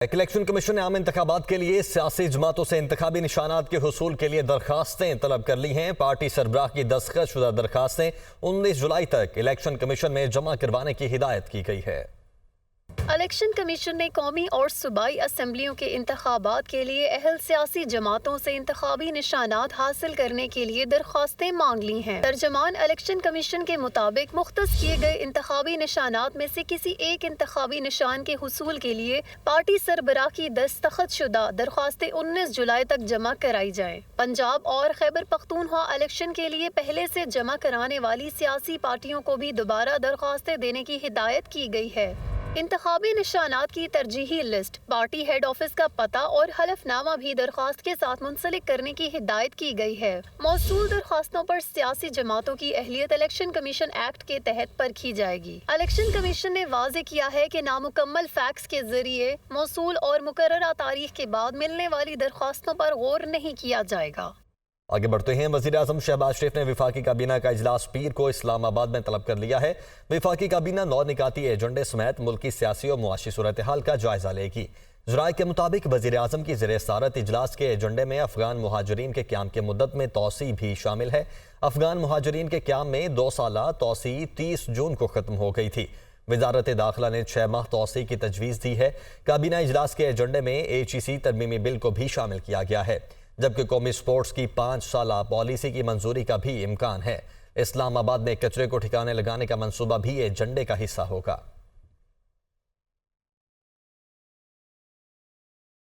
Election commission ने आम इंतखाबात के लिए सियासी जमातों से इंतखाबी निशानात के हुसूल के लिए दरखास्तें तलब कर ली हैं। पार्टी सरबराह की दस्तखत शुदा दरखास्तें 19 जुलाई तक इलेक्शन कमीशन में जमा करवाने की हिदायत की गई है। इलेक्शन कमीशन ने कौमी और सूबाई असम्बलियों के इंतखाबात के लिए अहल सियासी जमातों से इंतखाबी निशानात हासिल करने के लिए दरख्वास्तें मांग ली हैं। तर्जमान इलेक्शन कमीशन के मुताबिक मुख्तस किए गए इंतखाबी निशानात में से किसी एक इंतखाबी निशान के हुसूल के लिए पार्टी सरबराह की दस्तखत शुदा दरख्वास्तें 19 जुलाई तक जमा कराई जाएं। पंजाब और खैबर पख्तूनख्वा इलेक्शन के लिए पहले से जमा कराने वाली सियासी पार्टियों को भी दोबारा दरख्वास्तें देने की हिदायत की गई है। इंतखाबी निशानात की तरजीही लिस्ट, पार्टी हेड ऑफिस का पता और हलफनामा भी दरख्वास्त के साथ मुंसलिक करने की हिदायत की गई है। मौसूल दरख्वास्तों पर सियासी जमातों की अहलियत इलेक्शन कमीशन एक्ट के तहत परखी जाएगी। इलेक्शन कमीशन ने वाज़े किया है कि नामुकम्मल फैक्स के जरिए मौसूल और मुकर्ररा तारीख के बाद मिलने वाली दरख्वास्तों पर गौर नहीं किया जाएगा। आगे बढ़ते हैं। वज़ीर-ए-आज़म शहबाज शरीफ ने विफाकी काबीना का इजलास पीर को इस्लामाबाद में तलब कर लिया है। विफाकी काबीना 9 निकाती एजेंडे समेत मुल्की सियासी और मुआशी सूरत हाल का जायजा लेगी। ज़राए के मुताबिक वज़ीर-ए-आज़म की ज़ेर-ए-सदारत इजलास के एजेंडे में अफगान मुहाजिरीन के क़याम के मुद्दत में तोसी भी शामिल है। अफगान मुहाजिरीन के क़याम में 2 साला तोसी 30 जून को ख़त्म हो गई थी। वज़ारत दाखिला ने 6 माह तोसी की तजवीज़ दी है। काबीना इजलास के एजेंडे में HEC तरमीमी बिल को भी शामिल किया गया है, जबकि कौमी स्पोर्ट्स की 5 साला पॉलिसी की मंजूरी का भी इम्कान है। इस्लामाबाद में कचरे को ठिकाने लगाने का मंसूबा भी एजेंडे का हिस्सा होगा।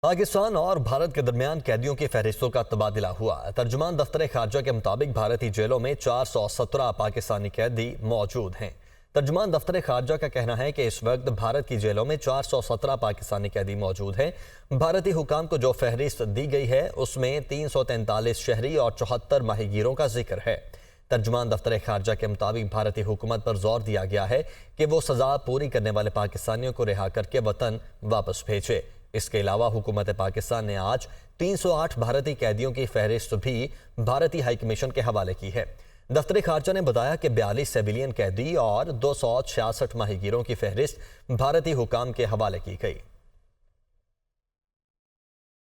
पाकिस्तान और भारत के दरमियान कैदियों की फहरिस्तों का तबादला हुआ। तर्जुमान दफ्तर खारजा के मुताबिक भारतीय जेलों में 417 पाकिस्तानी कैदी मौजूद हैं। तर्जुमान दफ्तर खारजा का कहना है कि इस वक्त भारत की जेलों में 417 पाकिस्तानी कैदी मौजूद हैं। भारतीय हुकाम को जो फहरिस्त दी गई है उसमें 343 शहरी और 74 माहीगीरों का जिक्र है। तर्जुमान दफ्तर खारजा के मुताबिक भारतीय हुकूमत पर जोर दिया गया है कि वो सजा पूरी करने वाले पाकिस्तानियों को रिहा करके वतन वापस भेजे। इसके अलावा हुकूमत पाकिस्तान ने आज 308 भारतीय कैदियों की फहरिस्त भी भारतीय हाई कमीशन के हवाले की है। दफ्तर खारजा ने बताया कि 42 सिविलियन कैदी और 266 माहीगीरों की फहरिस्त भारतीय हुकाम के हवाले की गई।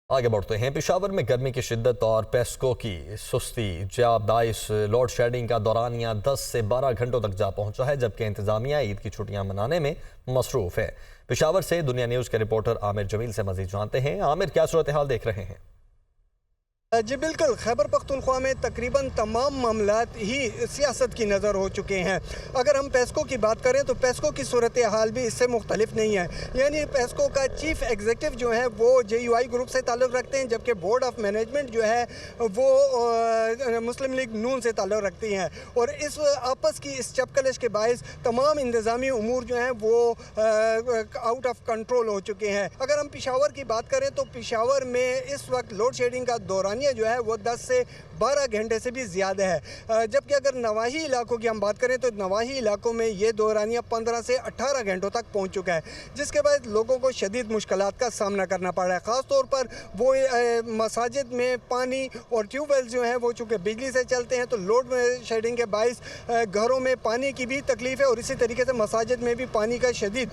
आगे बढ़ते हैं। पेशावर में गर्मी की शिद्दत और पेस्को की सुस्ती बाइस लोड शेडिंग का दौरानिया 10 से 12 घंटों तक जा पहुंचा है, जबकि इंतजामिया ईद की छुट्टियां मनाने में मसरूफ है। पेशावर से दुनिया न्यूज़ के रिपोर्टर आमिर जमील से मजीद जानते हैं। आमिर, क्या सूरत हाल देख रहे हैं? जी बिल्कुल, खैबर पख्तूनख्वा में तकरीबन तमाम मामलात ही सियासत की नज़र हो चुके हैं। अगर हम पेस्को की बात करें तो पेस्को की सूरत हाल भी इससे मुख्तलिफ नहीं है। यानी पेस्को का चीफ एग्जीक्यूटिव जो है वो JUI ग्रुप से ताल्लुक़ रखते हैं, जबकि बोर्ड ऑफ मैनेजमेंट जो है वो मुस्लिम लीग नून से ताल्लुक़ रखती हैं। और इस आपस की इस चपकलश के बायस तमाम इंतज़ामी उमूर जो हैं वो आउट ऑफ कंट्रोल हो चुके हैं। अगर हम पेशावर की बात करें तो पेशावर में इस वक्त लोड शेडिंग का दौरान जो है वो 10 से 12 घंटे से भी ज़्यादा है, जबकि अगर नवाही इलाकों की हम बात करें तो नवाही इलाकों में ये दौरानिया 15 से 18 घंटों तक पहुंच चुका है, जिसके बाद लोगों को शदीद मुश्किलात का सामना करना पड़ रहा है। ख़ास तौर पर वो मसाजिद में पानी और ट्यूबवेल जो हैं वो चूँकि बिजली से चलते हैं तो लोड शेडिंग के बायस घरों में पानी की भी तकलीफ़ है और इसी तरीके से मसाजिद में भी पानी का शदीद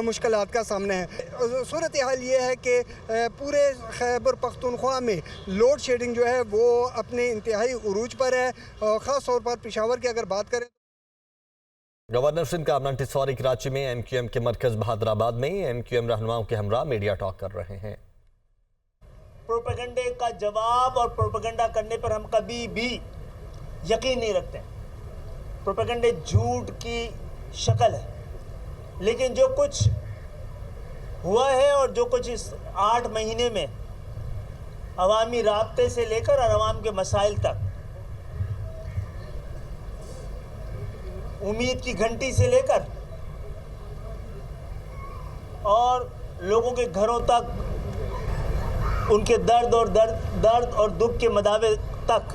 मुश्किलात का सामना है। सूरत हाल ये है कि पूरे खैबर पख्तूनख्वा में लोड शेडिंग जो है वो अपने इंतहाई उरूज पर है। ख़ास तौर पर पेशावर की अगर बात करें, गवर्नर सिंध का आमना टिसवारी कराची में MQM के मरकज़ बहादुराबाद में MQM रहनुमाओं के हमरा मीडिया टॉक कर रहे हैं। प्रोपेगेंडे का जवाब और प्रोपेगेंडा करने पर हम कभी भी यकीन नहीं रखते। प्रोपेगेंडे झूठ की शक्ल है, लेकिन जो कुछ हुआ है और जो कुछ इस 8 महीने में अवामी राब्ते से लेकर और अवाम के मसाइल तक, उम्मीद की घंटी से लेकर और लोगों के घरों तक उनके दर्द और दुख के मदावे तक,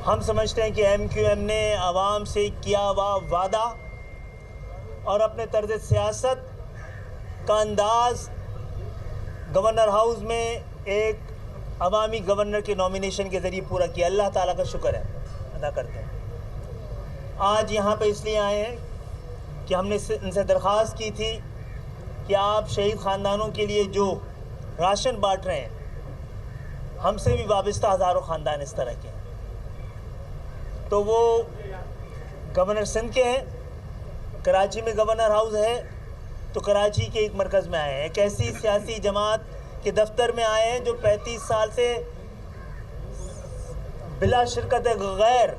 हम समझते हैं कि MQM ने अवाम से किया हुआ वादा और अपने तर्ज सियासत का अंदाज़ गवर्नर हाउस में एक अवामी गवर्नर के नॉमिनेशन के ज़रिए पूरा किया। अल्लाह ताला का शुक्र है, अदा करते हैं। आज यहाँ पे इसलिए आए हैं कि हमने इनसे दरख्वास्त की थी कि आप शहीद ख़ानदानों के लिए जो राशन बांट रहे हैं, हमसे भी वाबस्ता हज़ारों ख़ानदान इस तरह के हैं। तो वो गवर्नर सिंध के हैं, कराची में गवर्नर हाउस है, तो कराची के एक मरकज़ में आए हैं। एक ऐसी सियासी जमात के दफ्तर में आए हैं जो 35 साल से बिला शिरकत गैर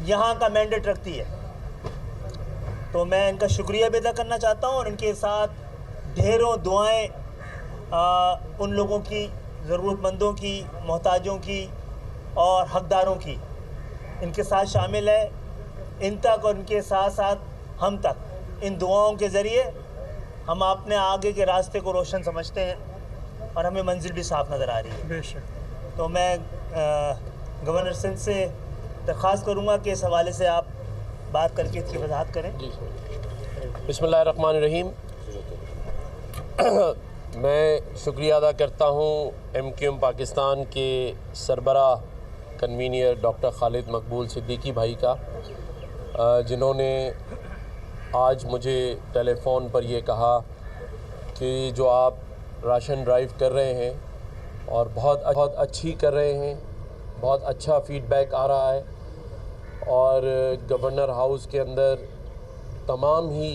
यहाँ का मैंडेट रखती है। तो मैं इनका शुक्रिया भी अदा करना चाहता हूँ और इनके साथ ढेरों दुआएं उन लोगों की, ज़रूरतमंदों की, मोहताजों की और हकदारों की इनके साथ शामिल है। इन तक और इनके साथ साथ हम तक इन दुआओं के ज़रिए हम अपने आगे के रास्ते को रोशन समझते हैं और हमें मंजिल भी साफ नज़र आ रही है। बेशक। तो मैं गवर्नर सिंध से दरख्वास्त करूँगा कि इस हवाले से आप बात करके इसकी वजाहत करें। बिस्मिल्लाहिर्रहमानिर्रहीम। मैं शुक्रिया अदा करता हूँ MQM पाकिस्तान के सरबरा कन्वीनियर डॉक्टर खालिद मकबूल सिद्दीकी भाई का, जिन्होंने आज मुझे टेलीफ़ोन पर ये कहा कि जो आप राशन ड्राइव कर रहे हैं और बहुत अच्छी कर रहे हैं, बहुत अच्छा फ़ीडबैक आ रहा है और गवर्नर हाउस के अंदर तमाम ही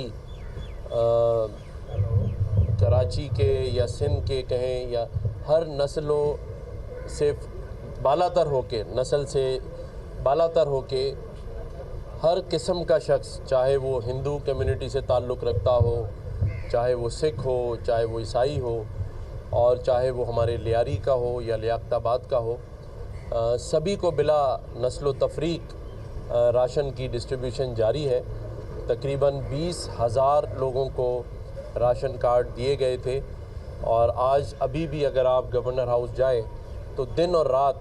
कराची के या सिंध के कहें या हर नस्लों से बालातर होके, नस्ल से बालातर होके हर किस्म का शख्स, चाहे वो हिंदू कम्युनिटी से ताल्लुक़ रखता हो, चाहे वो सिख हो, चाहे वो ईसाई हो और चाहे वो हमारे लियारी का हो या लियाकताबाद का हो, सभी को बिला नस्ल तफरीक राशन की डिस्ट्रीब्यूशन जारी है। तकरीबन 20,000 लोगों को राशन कार्ड दिए गए थे और आज अभी भी अगर आप गवर्नर हाउस जाएं तो दिन और रात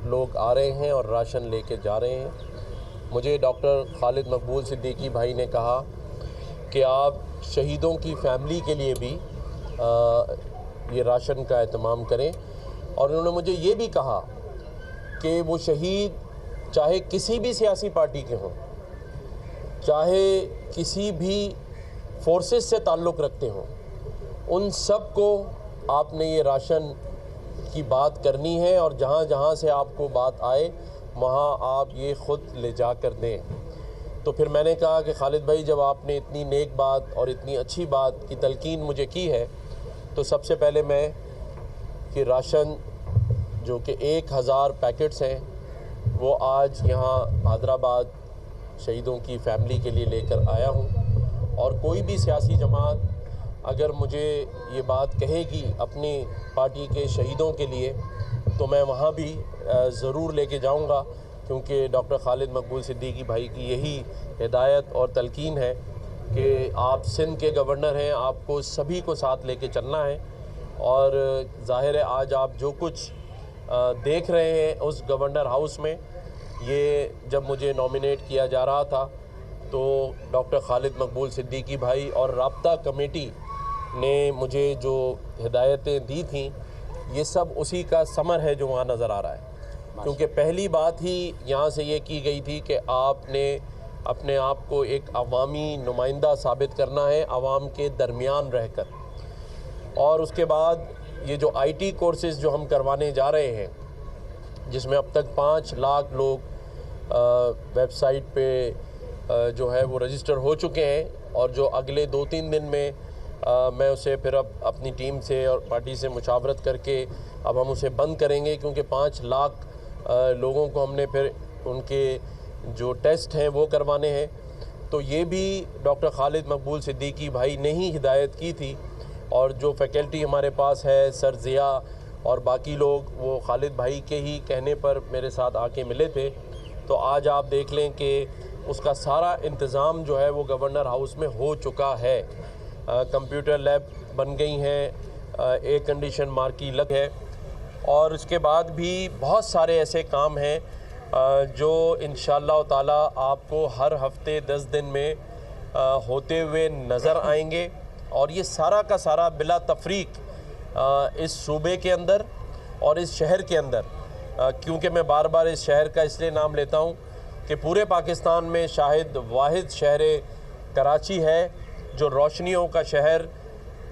लोग आ रहे हैं और राशन लेके जा रहे हैं। मुझे डॉक्टर खालिद मकबूल सिद्दीकी भाई ने कहा कि आप शहीदों की फ़ैमिली के लिए भी ये राशन का एहतमाम करें और उन्होंने मुझे ये भी कहा कि वो शहीद चाहे किसी भी सियासी पार्टी के हों, चाहे किसी भी फोर्सेस से ताल्लुक़ रखते हों, उन सब को आपने ये राशन की बात करनी है और जहाँ जहाँ से आपको बात आए वहाँ आप ये ख़ुद ले जा कर दें। तो फिर मैंने कहा कि खालिद भाई, जब आपने इतनी नेक बात और इतनी अच्छी बात की तलकीन मुझे की है तो सबसे पहले मैं कि राशन जो कि 1000 पैकेट्स हैं वो आज यहाँ हैदराबाद शहीदों की फ़ैमिली के लिए लेकर आया हूँ। और कोई भी सियासी जमात अगर मुझे ये बात कहेगी अपनी पार्टी के शहीदों के लिए तो मैं वहाँ भी ज़रूर लेके जाऊँगा, क्योंकि डॉक्टर खालिद मकबूल सिद्दीकी भाई की यही हिदायत और तलकीन है कि आप सिंध के गवर्नर हैं, आपको सभी को साथ लेके चलना है। और ज़ाहिर है आज आप जो कुछ देख रहे हैं उस गवर्नर हाउस में, ये जब मुझे नॉमिनेट किया जा रहा था तो डॉक्टर खालिद मकबूल सिद्दीकी भाई और राब्ता कमेटी ने मुझे जो हिदायतें दी थीं, ये सब उसी का समर है जो वहाँ नज़र आ रहा है। क्योंकि पहली बात ही यहाँ से ये की गई थी कि आपने अपने आप को एक अवामी नुमाइंदा साबित करना है, आवाम के दरमियान रहकर। और उसके बाद ये जो IT कोर्सेज़ जो हम करवाने जा रहे हैं, जिसमें अब तक 5 लाख लोग वेबसाइट पे जो है वो रजिस्टर हो चुके हैं और जो अगले 2-3 दिन में मैं उसे फिर अब अपनी टीम से और पार्टी से मुशावरत करके अब हम उसे बंद करेंगे, क्योंकि 5 लाख लोगों को हमने फिर उनके जो टेस्ट हैं वो करवाने हैं। तो ये भी डॉक्टर खालिद मकबूल सिद्दीकी भाई ने ही हिदायत की थी और जो फैकल्टी हमारे पास है, सर ज़िया और बाकी लोग, वो खालिद भाई के ही कहने पर मेरे साथ आके मिले थे। तो आज आप देख लें कि उसका सारा इंतज़ाम जो है वो गवर्नर हाउस में हो चुका है। कंप्यूटर लैब बन गई हैं, एयर कंडीशन मार्की लग है और उसके बाद भी बहुत सारे ऐसे काम हैं जो इंशाअल्लाह ताला आपको हर हफ्ते 10 दिन में होते हुए नज़र आएंगे। और ये सारा का सारा बिला तफरीक इस सूबे के अंदर और इस शहर के अंदर, क्योंकि मैं बार बार इस शहर का इसलिए नाम लेता हूँ कि पूरे पाकिस्तान में शायद वाहिद शहर कराची है जो रोशनियों का शहर,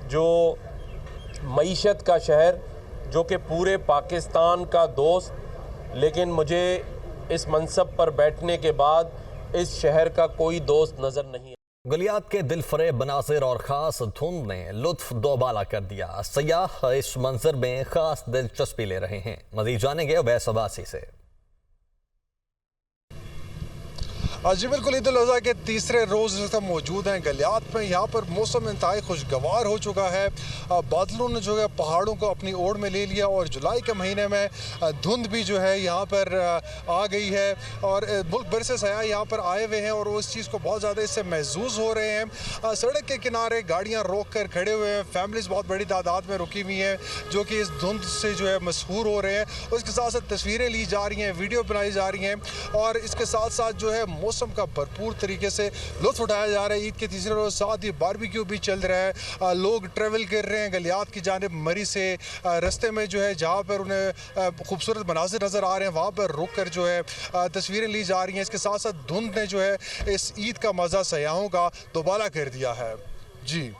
जो मईशत का शहर, जो कि पूरे पाकिस्तान का दोस्त, लेकिन मुझे इस मनसब पर बैठने के बाद इस शहर का कोई दोस्त नज़र नहीं है। गलियात के दिलफरेब मनाजिर और ख़ास धुंध ने लुत्फ दोबाला कर दिया। सयाह इस मंजर में ख़ास दिलचस्पी ले रहे हैं। मज़ीद जानेंगे अवैस अब्बासी से। जी बिल्कुल, ईद उल अज़हा के तीसरे रोज़ तक मौजूद हैं गलियात में। यहाँ पर मौसम इंतहाई खुशगवार हो चुका है। बादलों ने जो है पहाड़ों को अपनी ओर में ले लिया और जुलाई के महीने में धुंध भी जो है यहाँ पर आ गई है और मुल्क भर से सयाह यहाँ पर आए हुए हैं और उस चीज़ को बहुत ज़्यादा इससे महसूस हो रहे हैं। सड़क के किनारे गाड़ियाँ रोक कर खड़े हुए हैं, फैमिलीज़ बहुत बड़ी तादाद में रुकी हुई हैं जो कि इस धुंध से जो है मशहूर हो रहे हैं। उसके साथ साथ तस्वीरें ली जा रही हैं, वीडियो बनाई जा रही हैं और इसके साथ साथ जो है मौसम का भरपूर तरीके से लुत्फ उठाया जा रहा है। ईद के तीसरे रोज साथ ही बारबेक्यू भी चल रहा है। लोग ट्रैवल कर रहे हैं गलियात की जानिब मरी से। रास्ते में जो है जहाँ पर उन्हें खूबसूरत मनाजिर नज़र आ रहे हैं वहाँ पर रुक कर जो है तस्वीरें ली जा रही हैं। इसके साथ साथ धुंध ने जो है इस ईद का मज़ा सयाहों का दोबारा कर दिया है। जी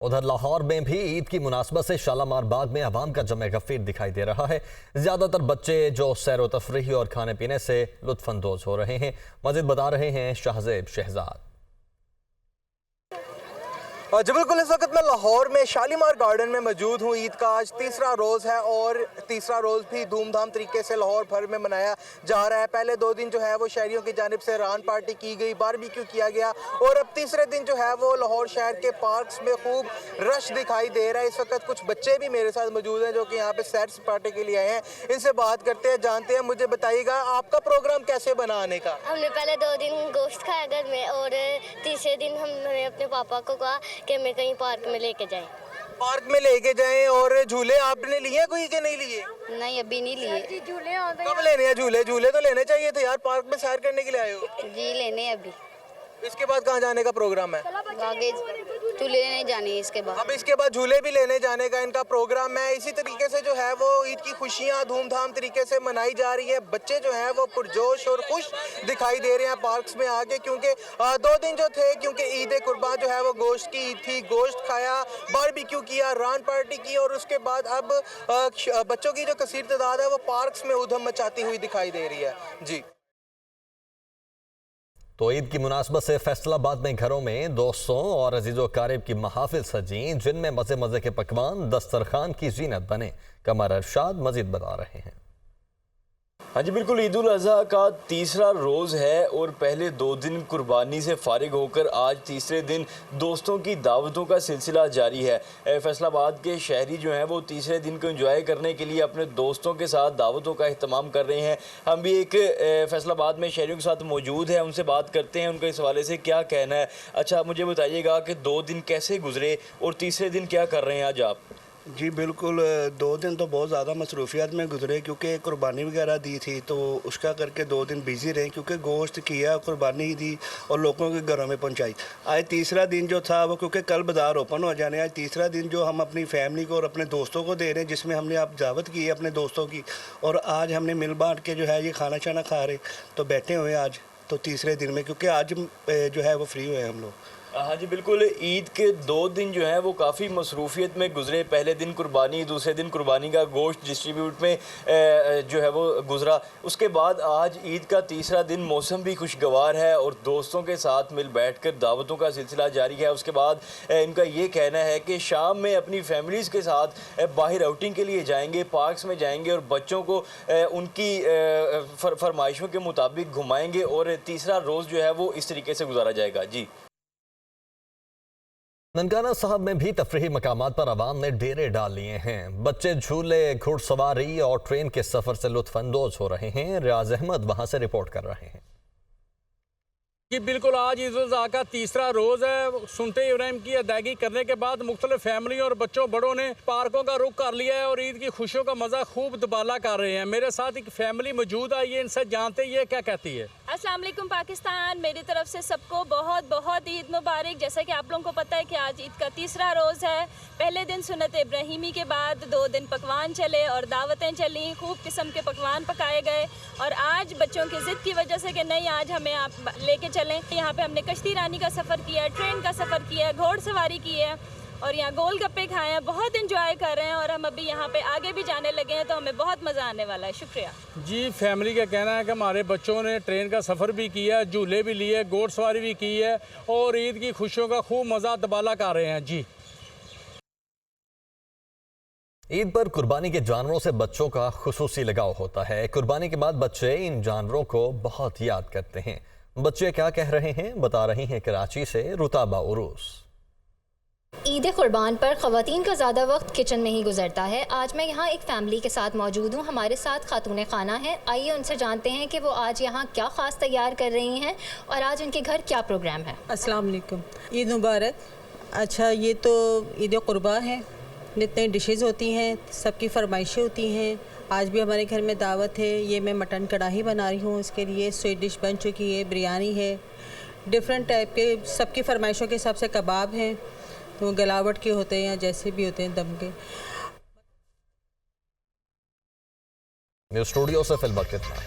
उधर लाहौर में भी ईद की मुनासबत से शालामार बाग में अवाम का जमे गफीर दिखाई दे रहा है। ज़्यादातर बच्चे जो सैर व तफरीह और खाने पीने से लुत्फानंदोज हो रहे हैं। मज़ीद बता रहे हैं शाहजेब शहजाद। जी बिल्कुल, इस वक्त मैं लाहौर में शालीमार गार्डन में मौजूद हूँ। ईद का आज तीसरा रोज़ है और तीसरा रोज़ भी धूमधाम तरीके से लाहौर भर में मनाया जा रहा है। पहले 2 दिन जो है वो शहरियों की जानिब से रान पार्टी की गई, बारबेक्यू किया गया और अब तीसरे दिन जो है वो लाहौर शहर के पार्क्स में खूब रश दिखाई दे रहा है। इस वक्त कुछ बच्चे भी मेरे साथ मौजूद हैं जो कि यहाँ पे सैर सपाटे के लिए आए हैं। इनसे बात करते हैं, जानते हैं। मुझे बताइएगा आपका प्रोग्राम कैसे बना आने का? हमने पहले 2 दिन गोश्त खाया घर में और तीसरे दिन हमने अपने पापा को कहा कि हमें कहीं पार्क में लेके जाएं। पार्क में लेके जाएं। और झूले आपने लिए कोई के नहीं लिए? नहीं, अभी नहीं लिए। झूले कब लेने हैं? झूले तो लेने चाहिए थे यार, पार्क में सैर करने के लिए आए हो। जी लेने अभी। इसके बाद कहाँ जाने का प्रोग्राम है? आगे झूले लेने जाने हैं इसके बाद। अब इसके बाद झूले भी लेने जाने का इनका प्रोग्राम है। इसी तरीके से जो है वो ईद की खुशियाँ धूमधाम तरीके से मनाई जा रही है। बच्चे जो हैं वो पुरजोश और खुश दिखाई दे रहे हैं पार्क्स में आके, क्योंकि 2 दिन जो थे, क्योंकि ईद कुर्बान जो है वो गोश्त की ईद थी। गोश्त खाया, बारबेक्यू किया, रान पार्टी की और उसके बाद अब बच्चों की जो कसीर तादाद है वो पार्क्स में उधम मचाती हुई दिखाई दे रही है। जी तो ईद की मुनासबत से फैसलाबाद में घरों में दोस्तों और अजीज़ो कारिब की महाफिल सजी, जिनमें मज़े मज़े के पकवान दस्तरखान की जीनत बने। कमर अरशाद मज़ीद बता रहे हैं। हाँ जी बिल्कुल, ईद उल अज़हा का तीसरा रोज़ है और पहले 2 दिन कुर्बानी से फारिग होकर आज तीसरे दिन दोस्तों की दावतों का सिलसिला जारी है। फैसलाबाद के शहरी जो हैं वो तीसरे दिन को एंजॉय करने के लिए अपने दोस्तों के साथ दावतों का अहतमाम कर रहे हैं। हम भी एक फैसलाबाद में शहरियों के साथ मौजूद हैं, उनसे बात करते हैं उनके इस हवाले से क्या कहना है। अच्छा, मुझे बताइएगा कि 2 दिन कैसे गुजरे और तीसरे दिन क्या कर रहे हैं आज आप? जी बिल्कुल, 2 दिन तो बहुत ज़्यादा मसरूफियात में गुजरे क्योंकि कुर्बानी वगैरह दी थी, तो उसका करके 2 दिन बिज़ी रहे क्योंकि गोश्त किया, कुर्बानी दी और लोगों के घरों में पहुंचाई। आज तीसरा दिन जो था वो, क्योंकि कल बाज़ार ओपन हो जाने, आज तीसरा दिन जो हम अपनी फैमिली को और अपने दोस्तों को दे रहे हैं, जिसमें हमने आप दावत की है अपने दोस्तों की और आज हमने मिल बाँट के जो है ये खाना शाना खा रहे, तो बैठे हुए आज तो तीसरे दिन में, क्योंकि आज जो है वो फ्री हुए हम लोग। हाँ जी बिल्कुल, ईद के 2 दिन जो हैं वो काफ़ी मसरूफियत में गुजरे। पहले दिन कुर्बानी, दूसरे दिन कुर्बानी का गोश्त डिस्ट्रीब्यूट में जो है वो गुजरा। उसके बाद आज ईद का तीसरा दिन, मौसम भी खुशगवार है और दोस्तों के साथ मिल बैठकर दावतों का सिलसिला जारी है। उसके बाद इनका ये कहना है कि शाम में अपनी फैमिलीज़ के साथ बाहर आउटिंग के लिए जाएंगे, पार्क्स में जाएंगे और बच्चों को उनकी फरमाइशों के मुताबिक घुमाएंगे और तीसरा रोज़ जो है वो इस तरीके से गुजारा जाएगा। जी ननकाना साहब में भी तफरीही मकामात पर आवाम ने डेरे डाल लिए हैं। बच्चे झूले, घुड़सवारी और ट्रेन के सफर से लुत्फानंदोज हो रहे हैं। रियाज अहमद वहां से रिपोर्ट कर रहे हैं। कि बिल्कुल आज ईद उल अज़हा का तीसरा रोज़ है। सुनते इब्राहिम की अदायगी करने के बाद मुख्तलिफ फैमिली और बच्चों बड़ों ने पार्कों का रुख कर लिया है और ईद की खुशियों का मज़ा खूब दुबाला कर रहे हैं। मेरे साथ एक फैमिली मौजूद है, ये इनसे जानते ये क्या कहती है। अस्सलाम वालेकुम पाकिस्तान, मेरी तरफ से सबको बहुत बहुत ईद मुबारक। जैसा कि आप लोगों को पता है कि आज ईद का तीसरा रोज़ है, पहले दिन सुन्नत इब्राहिमी के बाद 2 दिन पकवान चले और दावतें चली, खूब किस्म के पकवान पकाए गए। और आज बच्चों की ज़िद की वजह से कि नहीं आज हमें आप लेके चलें, यहाँ पे हमने कश्ती रानी का सफ़र किया, ट्रेन का सफ़र किया, घोड़सवारी की है और यहाँ गोलगप्पे खाए हैं, बहुत इंजॉय कर रहे हैं। और हम अभी यहाँ पे आगे भी जाने लगे हैं तो हमें बहुत मज़ा आने वाला है। शुक्रिया जी। फैमिली का कहना है कि हमारे बच्चों ने ट्रेन का सफ़र भी किया, झूले भी लिए, घोड़सवारी भी की है और ईद की खुशियों का खूब मज़ा दबाला कर रहे हैं। जी। ईद पर कुर्बानी के जानवरों से बच्चों का खुसूसी लगाव होता है। कुर्बानी के बाद बच्चे इन जानवरों को बहुत याद करते हैं। बच्चे क्या कह रहे हैं, बता रही हैं कराची से रुताबा उरूस। ईद कुर्बान पर ख़वातीन का ज़्यादा वक्त किचन में ही गुजरता है। आज मैं यहाँ एक फ़ैमिली के साथ मौजूद हूँ। हमारे साथ खातून खाना है। आइए उनसे जानते हैं कि वो आज यहाँ क्या ख़ास तैयार कर रही हैं और आज उनके घर क्या प्रोग्राम है। अस्सलाम वालेकुम, ईद मुबारक। अच्छा, ये तो ईद कुर्बान है, जितने डिशेज़ होती हैं सबकी फरमाइशें होती हैं। आज भी हमारे घर में दावत है। ये मैं मटन कढ़ाई बना रही हूँ, इसके लिए स्वीट डिश बन चुकी है, बिरयानी है, डिफरेंट टाइप के सबकी फरमाइशों के हिसाब से कबाब हैं, तो गलावट के होते हैं या जैसे भी होते हैं दम के। स्टूडियो से फिल्म कितना